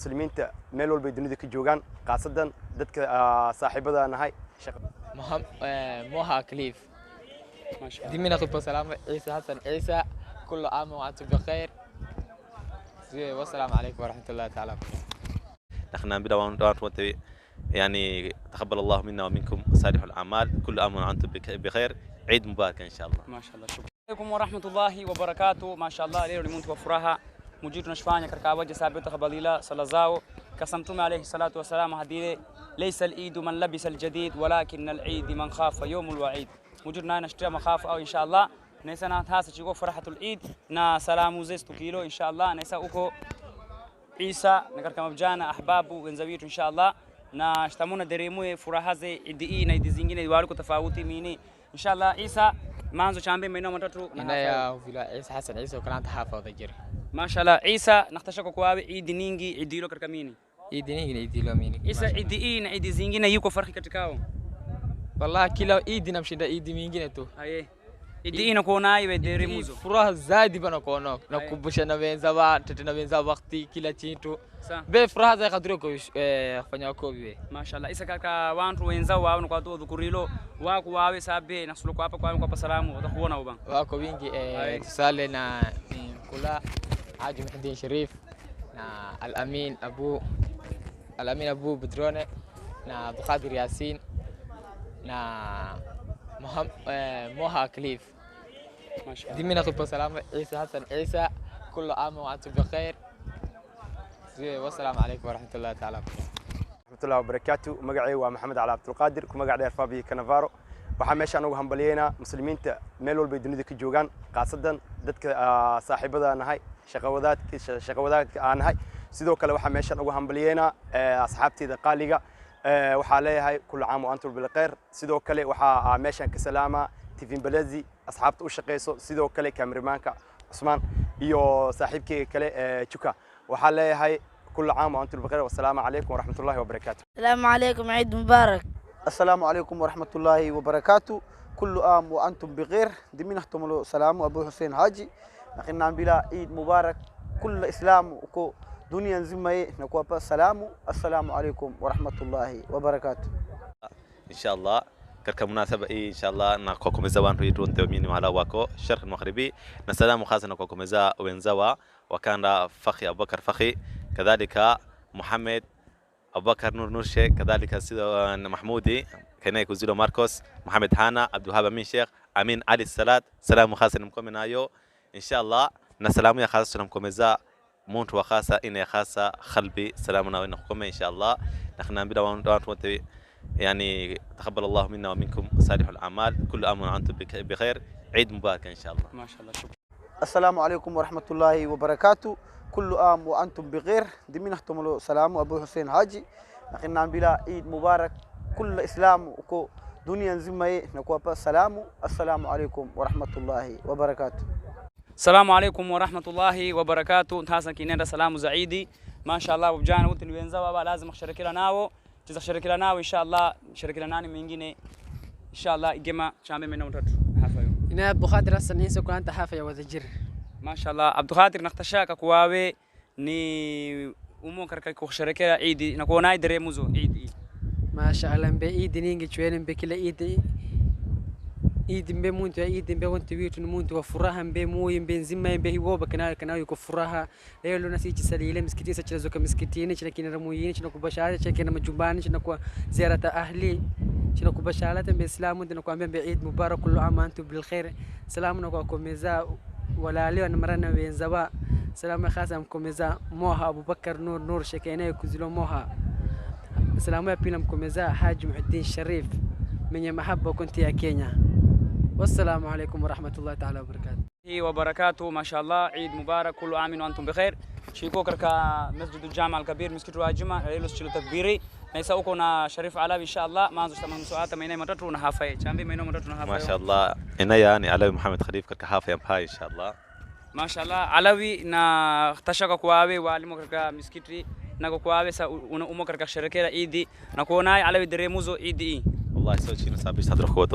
muslimiinta meel walba dunida ka joogaan qaasadan dadka saaxiibada nahay موها كليف ما شاء الله دمنا طب سلام عيسى حسن عيسى كل عام وانتم بخير والسلام عليكم ورحمه الله تعالى. نحن بدوام يعني تقبل الله منا ومنكم صالح الاعمال، كل عام وانتم بخير، عيد مبارك ان شاء الله. ما شاء الله. شكرا عليكم ورحمه الله وبركاته. ما شاء الله leo ni mtu wa furaha mujitu nashfanya katika waje sabita khabadila sala zao kasamtume alayhi salatu wasalam hadire laysa al-eid man labisa al-jadid walakin al-eid man khafa yawm al-wa'id. mujurna nashtia makhafa au inshallah nesa na hasa chiko farahatul eid na salamu zetu kilo inshallah nesa uko Isa na katika mabjana ahbabu wenzawitu inshallah na shtamuna deremwe furaha ze idi na idi zingine waliko tofauti mini inshallah. Isa manzo chambe maeneo matatu ina ya vila Isa Hassan Isa ukalanta hafadha jiri ما شاء الله. عيسى نختشكوا كوابي عيد نينجي عيديلو كركميني عيد نينجي عيديلو ميني عيسى عيدين عيد زينجينا يوكو فرخي كتكاو والله كلا عيد نمشي عيد مينجينا تو ايه عيدين كوناي بدري موزو فرح زادي بنا كونو نكوبشنا بينزوا تتنا بينزوا وقتي كلا تشينتو بفرح زي قدركو fanya kobi. ما شاء الله. عيسى kaka wantu wenzao wao kwa tu dhukurilo wako wawe sabe nasuluko hapa kwa salamu watakuona uban wako wingi tusale na kula Haji Muhyiddin Sharif na Al-Amin Abu Bedrone na Abdul Qadir Yasin na موها كليف ما شاء الله. دمنا طب سلام عيسى حسن عيسى كل عام وانتم بخير والسلام عليكم ورحمه الله تعالى ورحمة الله وبركاته. مقعي ومحمد علي عبد القادر كمقع دير فابي كنافارو waxaa meeshaan ugu hambalyeena muslimiinta meel walba dunida ka joogaan qaasadan dadka saaxiibada nahay shaqawadaadka aan nahay sidoo kale waxaa meeshaan ugu hambalyeena asxaabteeda qaaliga waxaa leeyahay kullu caam wa antum bil khayr. sidoo kale waxaa meeshaan ka salaama tifin balazi asxaabta u shaqeyso sidoo kale kaameramanka Usman iyo saaxiibkeyga kale Chuka waxaa leeyahay kullu caam wa antum bil khayr. wasalaamu alaykum wa rahmatullahi wa barakatuh. السلام عليكم عيد مبارك. السلام عليكم ورحمة الله وبركاته. كل عام وأنتم بخير. دمنا احتملوا سلام أبو حسين حاجي نحن بلا عيد مبارك كل إسلام وكو دنيا زمي نكوا سلام. السلام عليكم ورحمة الله وبركاته. ان شاء الله كرك مناسبة ان شاء الله نكوكم زوان ريدون تومين على واكو الشرق المغربي نسلام خاصة نكوكم زا وينزوا وكان فخي أبو بكر فخي كذلك محمد أبو بكر نور شيخ كذلك سيدو محمودي كنايك وزيرو ماركوس محمد حانا عبد الوهاب أمين شيخ أمين علي السلات سلام خاصة نمكم من أيو إن شاء الله نسلام يا خاصة نمكم إذا مونت وخاصة إن خاصة قلبي سلامنا ونحكم إن شاء الله نحن بدوام يعني تقبل الله منا ومنكم صالح الأعمال، كل عام وأنتم بخير، عيد مبارك إن شاء الله. ما شاء الله. شكرا. السلام عليكم ورحمة الله وبركاته. كل عام وأنتم بخير. دمنا احتملوا سلام أبو حسين حاجي نحن بلا عيد مبارك كل إسلام وكو دنيا زمي نكوا سلام. السلام عليكم ورحمة الله وبركاته. السلام عليكم ورحمة الله وبركاته. تحسن كيننا سلام زعيدي ما شاء الله وبجانا وتن وينزوا لازم نشارك لناو تشارك لناو إن شاء الله نشارك لنا مينجيني إن شاء الله إجماع شامل منهم تطلع حافظ. إن عبد القادر حسن عيسى كنت حافظ وذجر. ما شاء الله عبد القادر نختشاك كواوي ني أمو كركي كشارك عيدي نكوناي دريموزو عيدي. ما شاء الله بعيد نيجي شوين بكلا عيد عيد بمونت عيد بونت بيوت نمونت وفرها بموي بنزيم بهيو بكنا يكفرها ليلو نسيج سليلة مسكتي سجل زوج مسكتين شنكين رمويين شنكو بشارة شنكين مجبان شنكو زيارة أهلي شنكو بشارة بإسلام ودنكو عم بعيد مبارك كل عام وأنتم بالخير. سلام نكوكم مزا ولا لي مرنا بين زوا سلام خاصة مزا موها أبو بكر نور شكينا يكوزلو موها. السلام عليكم مزا حاج محدين شريف من محبة كنت يا كينيا. والسلام عليكم ورحمة الله تعالى وبركاته. وبركاته. ما شاء الله عيد مبارك كل عام وأنتم بخير. شيكو كركا مسجد الجامع الكبير مسجد الواجمة ليلوس شلو تكبيري نيساوكونا شريف علوي إن شاء الله ما نزوج تمام سؤال ميناي مترتو نهافي شامبي مينو مترتو نهافي ما شاء الله هنا يعني علوي محمد خليف كركا هافي أمباي إن شاء الله. ما شاء الله علوي نا اختشاك كواوي وعلمو كركا مسكتري نكو كواوي سا أمو كركا شركة إيدي نكوناي علوي دريموزو إيدي. والله يسوي شيء نصاب يستدرك هو